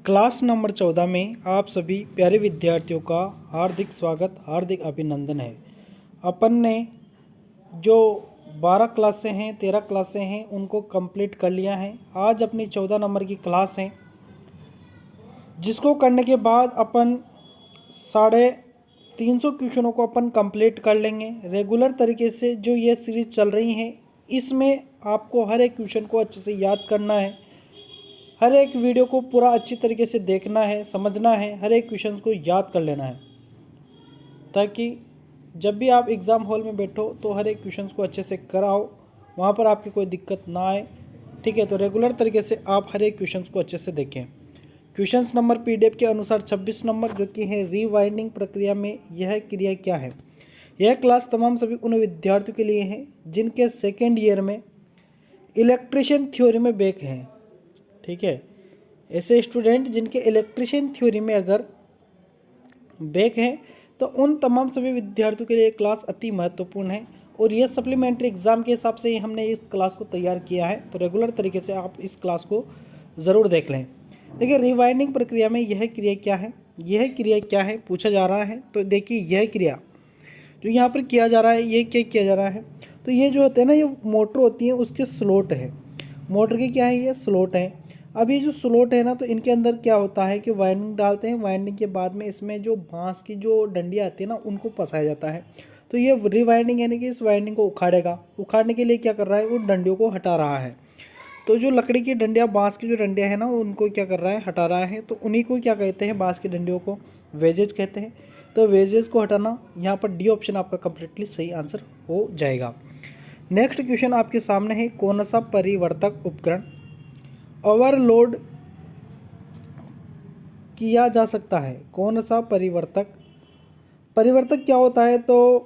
Class number 14 में आप सभी प्यारे विद्यार्थियों का हार्दिक स्वागत, हार्दिक अभिनंदन है। अपन ने जो 12 क्लासें हैं, 13 क्लासें हैं, उनको कंप्लीट कर लिया है। आज अपनी 14 नंबर की क्लास है, जिसको करने के बाद अपन 350 क्वेश्चनों को अपन कंप्लीट कर लेंगे। रेगुलर तरीके से जो ये सीरीज़ चल रही है, इसमें आपको हर एक क्वेश्चन को अच्छे से याद करना है, हर एक वीडियो को पूरा अच्छी तरीके से देखना है, समझना है, हर एक क्वेश्चन को याद कर लेना है, ताकि जब भी आप एग्ज़ाम हॉल में बैठो तो हर एक क्वेश्चन को अच्छे से कराओ, वहाँ पर आपकी कोई दिक्कत ना आए। ठीक है, तो रेगुलर तरीके से आप हर एक क्वेश्चन को अच्छे से देखें। क्वेश्चन नंबर पीडीएफ के अनुसार 26 नंबर जो कि है रीवाइंडिंग प्रक्रिया में यह क्रिया क्या है। यह क्लास तमाम सभी उन विद्यार्थियों के लिए है जिनके सेकेंड ईयर में इलेक्ट्रिशियन थ्योरी में बैक हैं। ठीक है, ऐसे स्टूडेंट जिनके इलेक्ट्रिशियन थ्योरी में अगर बैक हैं तो उन तमाम सभी विद्यार्थियों के लिए क्लास अति महत्वपूर्ण है, और यह सप्लीमेंट्री एग्ज़ाम के हिसाब से ही हमने इस क्लास को तैयार किया है। तो रेगुलर तरीके से आप इस क्लास को ज़रूर देख लें। देखिए, रिवाइंडिंग प्रक्रिया में यह क्रिया क्या है, यह क्रिया क्या है पूछा जा रहा है। तो देखिए, यह क्रिया जो यहाँ पर किया जा रहा है, ये क्या किया जा रहा है, तो ये जो होते हैं ना, ये मोटर होती है, उसके स्लोट है। मोटर के क्या है, ये स्लोट है। अब ये जो स्लोट है ना, तो इनके अंदर क्या होता है कि वाइंडिंग डालते हैं। वाइंडिंग के बाद में इसमें जो बांस की जो डंडियाँ आती है ना, उनको फंसाया जाता है। तो ये रिवाइंडिंग यानी कि इस वाइंडिंग को उखाड़ेगा। उखाड़ने के लिए क्या कर रहा है, उन डंडियों को हटा रहा है। तो जो लकड़ी की डंडियाँ, बांस की जो डंडियाँ हैं ना, उनको क्या कर रहा है, हटा रहा है। तो उन्हीं को क्या कहते हैं, बांस की डंडियों को वेजेज कहते हैं। तो वेजेस को हटाना, यहाँ पर डी ऑप्शन आपका कंप्लीटली सही आंसर हो जाएगा। नेक्स्ट क्वेश्चन आपके सामने है, कौन सा परिवर्तक उपकरण ओवरलोड किया जा सकता है। कौन सा परिवर्तक क्या होता है, तो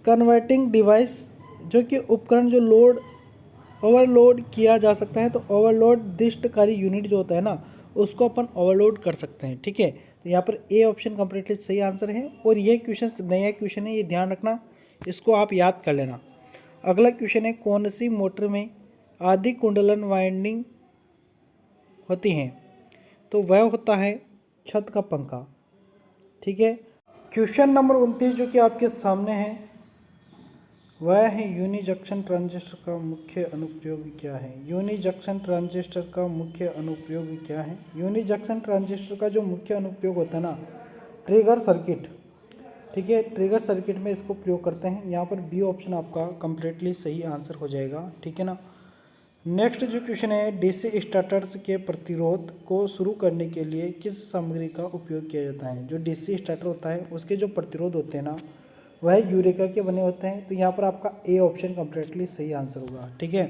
कन्वर्टिंग डिवाइस, जो कि उपकरण जो ओवरलोड किया जा सकता है। तो ओवरलोड दिष्टकारी यूनिट जो होता है ना, उसको अपन ओवरलोड कर सकते हैं। ठीक है, तो यहाँ पर ए ऑप्शन कंप्लीटली सही आंसर है। और ये क्वेश्चन नया क्वेश्चन है, ये ध्यान रखना, इसको आप याद कर लेना। अगला क्वेश्चन है, कौन सी मोटर में आदि कुंडलन वाइंडिंग होती हैं। तो वह होता है छत का पंखा। ठीक है, क्वेश्चन नंबर 29 जो कि आपके सामने है, वह है यूनि जंक्शन ट्रांजिस्टर का मुख्य अनुप्रयोग क्या है। यूनि जंक्शन ट्रांजिस्टर का मुख्य अनुप्रयोग क्या है। यूनि जंक्शन ट्रांजिस्टर का जो मुख्य अनुप्रयोग होता है ना, ट्रिगर सर्किट। ठीक है, ट्रिगर सर्किट में इसको प्रयोग करते हैं। यहाँ पर बी ऑप्शन आपका कंप्लीटली सही आंसर हो जाएगा। ठीक है ना। नेक्स्ट जो क्वेश्चन है, डीसी स्टार्टर्स के प्रतिरोध को शुरू करने के लिए किस सामग्री का उपयोग किया जाता है। जो डीसी स्टार्टर होता है, उसके जो प्रतिरोध होते हैं ना, वह यूरेका के बने होते हैं। तो यहाँ पर आपका ए ऑप्शन कंप्लीटली सही आंसर होगा। ठीक है,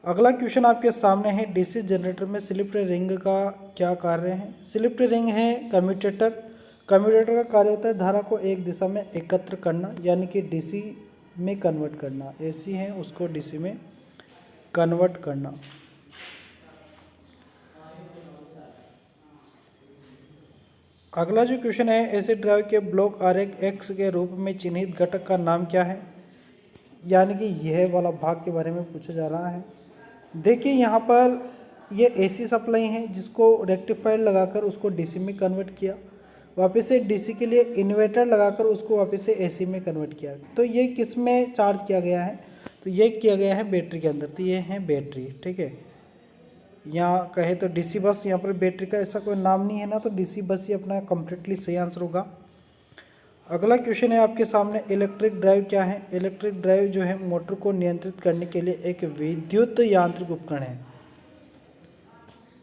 अगला क्वेश्चन आपके सामने है, डीसी जनरेटर में स्लिप रिंग का क्या कार्य है। स्लिप रिंग है कम्यूटेटर। कम्यूटेटर का कार्य होता है धारा को एक दिशा में एकत्र करना, यानी कि डीसी में कन्वर्ट करना। एसी है, उसको डीसी में कन्वर्ट करना। अगला जो क्वेश्चन है, एसिड ड्राइव के ब्लॉक आरेख एक्स के रूप में चिन्हित घटक का नाम क्या है। यानी कि यह वाला भाग के बारे में पूछा जा रहा है। देखिए, यहाँ पर ये एसी सप्लाई है, जिसको रेक्टिफायर लगाकर उसको डीसी में कन्वर्ट किया, वापस से डीसी के लिए इन्वर्टर लगाकर उसको वापस से एसी में कन्वर्ट किया। तो ये किस में चार्ज किया गया है, तो ये किया गया है बैटरी के अंदर। तो ये है बैटरी। ठीक है, यहाँ कहे तो डीसी बस, यहाँ पर बैटरी का ऐसा कोई नाम नहीं है ना, तो डीसी बस ही अपना कंप्लीटली सही आंसर होगा। अगला क्वेश्चन है आपके सामने, इलेक्ट्रिक ड्राइव क्या है। इलेक्ट्रिक ड्राइव जो है मोटर को नियंत्रित करने के लिए एक विद्युत यांत्रिक उपकरण है।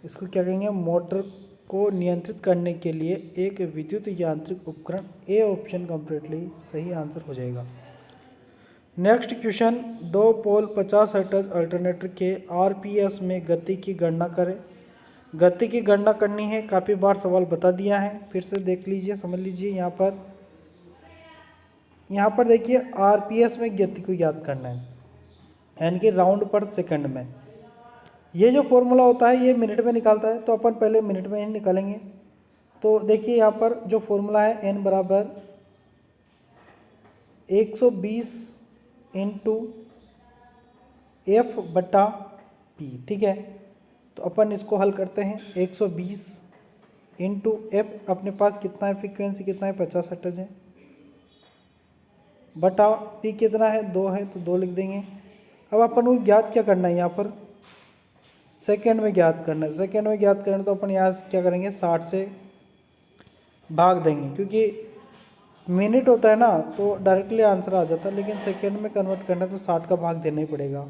इसको क्या कहेंगे, मोटर को नियंत्रित करने के लिए एक विद्युत यांत्रिक उपकरण। ए ऑप्शन कंप्लीटली सही आंसर हो जाएगा। नेक्स्ट क्वेश्चन, 2 पोल 50 हर्ट्ज अल्टरनेटर के आरपीएस में गति की गणना करें। गति की गणना करनी है, काफ़ी बार सवाल बता दिया है, फिर से देख लीजिए, समझ लीजिए। यहाँ पर देखिए, आरपीएस में गति को याद करना है, यानी कि राउंड पर सेकंड में। ये जो फॉर्मूला होता है, ये मिनट में निकालता है, तो अपन पहले मिनट में ही निकालेंगे। तो देखिए, यहाँ पर जो फॉर्मूला है, एन बराबर 120 इंटू एफ बटा पी। ठीक है, तो अपन इसको हल करते हैं। 120 इंटू एफ अपने पास कितना है, फ्रीक्वेंसी कितना है 50 हर्ट्ज है, बटा पी कितना है 2 है तो 2 लिख देंगे। अब अपन को ज्ञात क्या करना है, यहाँ पर सेकेंड में ज्ञात करना है। सेकेंड में ज्ञात करना है तो अपन यहाँ से क्या करेंगे 60 से भाग देंगे, क्योंकि मिनट होता है ना तो डायरेक्टली आंसर आ जाता है, लेकिन सेकेंड में कन्वर्ट करना है तो 60 का भाग देना ही पड़ेगा।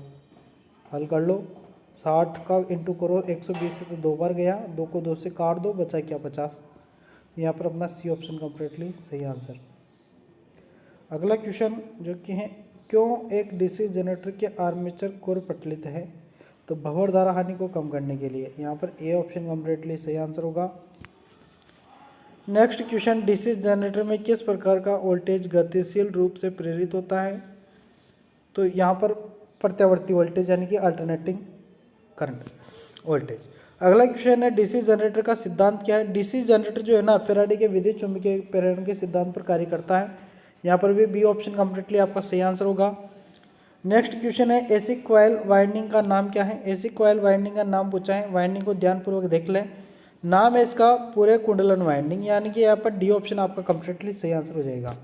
हल कर लो, 60 का इंटू करो 120 से तो 2 बार गया, 2 को 2 से काट दो, बचा क्या 50। यहाँ पर अपना सी ऑप्शन कम्प्लीटली सही आंसर। अगला क्वेश्चन जो कि है, क्यों एक डीसी जनरेटर के आर्मेचर कोर पटलित है, तो भंवर धारा हानि को कम करने के लिए। यहाँ पर ए ऑप्शन कम्प्लीटली सही आंसर होगा। नेक्स्ट क्वेश्चन, डीसी जनरेटर में किस प्रकार का वोल्टेज गतिशील रूप से प्रेरित होता है, तो यहाँ पर प्रत्यावर्ती वोल्टेज यानी कि अल्टरनेटिंग करंट वोल्टेज। अगला क्वेश्चन है, डीसी जनरेटर का सिद्धांत क्या है। डीसी जनरेटर जो है ना फैराडे के विद्युत चुंबकीय प्रेरण के सिद्धांत पर कार्य करता है। यहाँ पर भी बी ऑप्शन कम्प्लीटली आपका सही आंसर होगा। नेक्स्ट क्वेश्चन है, एसी कॉइल वाइंडिंग का नाम क्या है। एसी कॉइल वाइंडिंग का नाम पूछा है, वाइंडिंग को ध्यानपूर्वक देख लें। नाम है इसका पूरे कुंडलन वाइंडिंग, यानी कि यहाँ पर डी ऑप्शन आपका कम्प्लीटली सही आंसर हो जाएगा।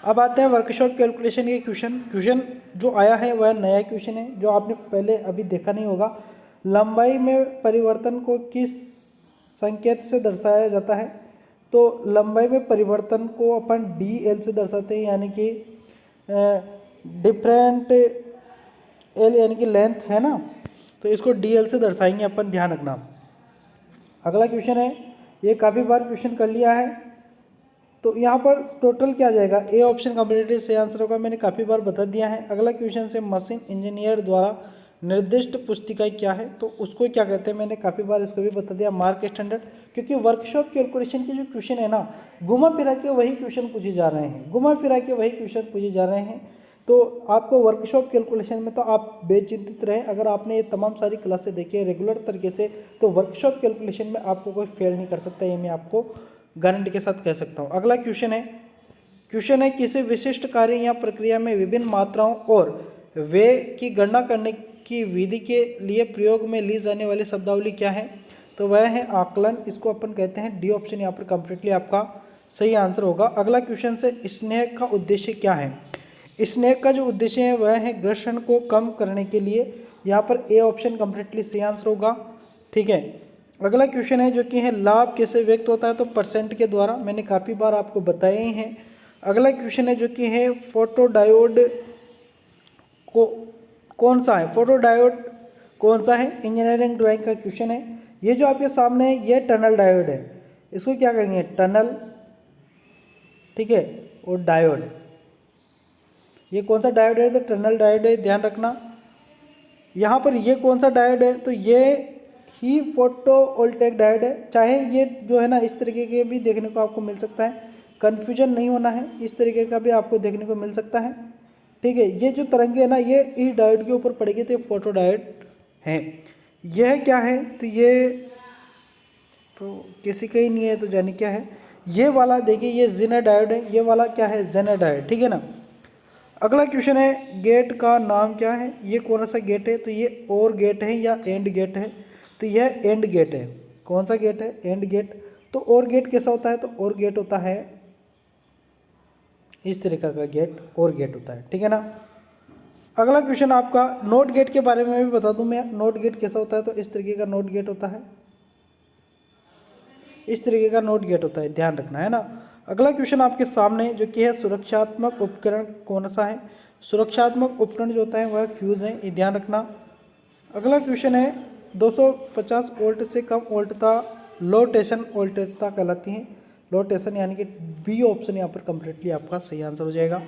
अब आते हैं वर्कशॉप कैलकुलेशन के क्वेश्चन जो आया है वह नया क्वेश्चन है, जो आपने पहले अभी देखा नहीं होगा। लंबाई में परिवर्तन को किस संकेत से दर्शाया जाता है, तो लंबाई में परिवर्तन को अपन डी एल से दर्शाते हैं, यानी कि डिफरेंट एल यानी कि लेंथ है ना, तो इसको डी एल से दर्शाएंगे अपन, ध्यान रखना। अगला क्वेश्चन है, ये काफ़ी बार क्वेश्चन कर लिया है, तो यहाँ पर टोटल क्या आ जाएगा, ए ऑप्शन कम्प्लीटली सही आंसर होगा, मैंने काफ़ी बार बता दिया है। अगला क्वेश्चन से, मशीन इंजीनियर द्वारा निर्दिष्ट पुस्तिका क्या है, तो उसको क्या कहते हैं, मैंने काफ़ी बार इसको भी बता दिया, मार्क स्टैंडर्ड। क्योंकि वर्कशॉप कैलकुलेशन के जो क्वेश्चन है ना, घुमा फिरा के वही क्वेश्चन पूछे जा रहे हैं, घुमा फिरा के वही क्वेश्चन पूछे जा रहे हैं। तो आपको वर्कशॉप कैलकुलेशन में तो आप बेचिंतित रहे, अगर आपने ये तमाम सारी क्लासें देखी है रेगुलर तरीके से, तो वर्कशॉप कैलकुलेशन में आपको कोई फेल नहीं कर सकता, ये मैं आपको गारंटी के साथ कह सकता हूँ। अगला क्वेश्चन है किसी विशिष्ट कार्य या प्रक्रिया में विभिन्न मात्राओं और वे की गणना करने की विधि के लिए प्रयोग में ली जाने वाली शब्दावली क्या है, तो वह है आकलन, इसको अपन कहते हैं। डी ऑप्शन यहाँ पर कम्प्लीटली आपका सही आंसर होगा। अगला क्वेश्चन से, स्नेह का उद्देश्य क्या है। स्नेह का जो उद्देश्य है वह है घर्षण को कम करने के लिए, यहाँ पर ए ऑप्शन कम्प्लीटली सही आंसर होगा। ठीक है, अगला क्वेश्चन है जो कि है, लाभ कैसे व्यक्त होता है, तो परसेंट के द्वारा, मैंने काफ़ी बार आपको बताए ही हैं। अगला क्वेश्चन है जो कि है, फोटोडायोड को कौन सा है, फोटोडायोड कौन सा है, इंजीनियरिंग ड्राइंग का क्वेश्चन है। ये जो आपके सामने है ये टनल डायोड है, इसको क्या कहेंगे, टनल, ठीक है, और डायोड। ये कौन सा डायोड है, तो टनल डायोड है, ध्यान रखना। यहाँ पर ये कौन सा डायोड है, तो ये ही फोटोवोल्टेइक डायोड है। चाहे ये जो है ना इस तरीके के भी देखने को आपको मिल सकता है, कन्फ्यूजन नहीं होना है, इस तरीके का भी आपको देखने को मिल सकता है। ठीक है, ये जो तरंगे है ना ये इस डायोड के ऊपर पड़ेगी तो ये फोटो डायोड है। यह क्या है, तो ये तो किसी का ही नहीं है, तो जाने क्या है। ये वाला देखिए, ये जेनर डायोड है, ये वाला क्या है, जेनर डायोड, ठीक है ना। अगला क्वेश्चन है, गेट का नाम क्या है, ये कौन सा गेट है, तो ये और गेट है या एंड गेट है, तो यह एंड गेट है। कौन सा गेट है, एंड गेट। तो और गेट कैसा होता है, तो और गेट होता है इस तरीका का गेट, और गेट होता है, ठीक है ना। अगला क्वेश्चन आपका नोट गेट के बारे में भी बता दूं मैं, नोट गेट कैसा होता है, तो इस तरीके का नोट गेट होता है, इस तरीके का नोट गेट होता है, ध्यान रखना है ना। अगला क्वेश्चन आपके सामने जो कि है, सुरक्षात्मक उपकरण कौन सा है। सुरक्षात्मक उपकरण जो होता है वह फ्यूज है, ये ध्यान रखना। अगला क्वेश्चन है, 250 वोल्ट से कम वोल्टता लो टेंशन वोल्टता कहलाती है। लो टेंशन यानी कि बी ऑप्शन यहाँ पर कम्प्लीटली आपका सही आंसर हो जाएगा।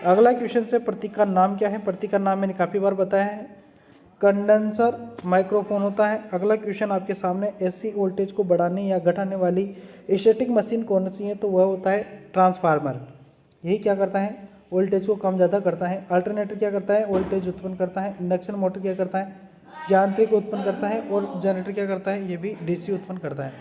अगला क्वेश्चन से, प्रतीक का नाम क्या है। प्रतीक का नाम मैंने काफ़ी बार बताया है, कंडेंसर माइक्रोफोन होता है। अगला क्वेश्चन आपके सामने, एसी वोल्टेज को बढ़ाने या घटाने वाली स्टैटिक मशीन कौन सी है, तो वह होता है ट्रांसफार्मर। यही क्या करता है, वोल्टेज को कम ज़्यादा करता है। अल्टरनेटर क्या करता है, वोल्टेज उत्पन्न करता है। इंडक्शन मोटर क्या करता है, यांत्रिक उत्पन्न करता है। और जनरेटर क्या करता है, ये भी डीसी उत्पन्न करता है,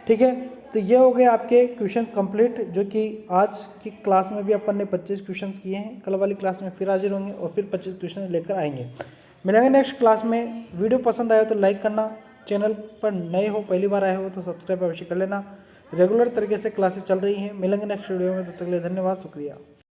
ठीक है। तो ये हो गए आपके क्वेश्चंस कंप्लीट, जो कि आज की क्लास में भी अपन ने 25 क्वेश्चंस किए हैं। कल वाली क्लास में फिर हाजिर होंगे और फिर 25 क्वेश्चन लेकर आएंगे। मिलेंगे नेक्स्ट क्लास में। वीडियो पसंद आया तो लाइक करना, चैनल पर नए हो पहली बार आए हो तो सब्सक्राइब अवश्य कर लेना। रेगुलर तरीके से क्लासेस चल रही हैं। मिलेंगे नेक्स्ट वीडियो में, तब तक के लिए धन्यवाद, शुक्रिया।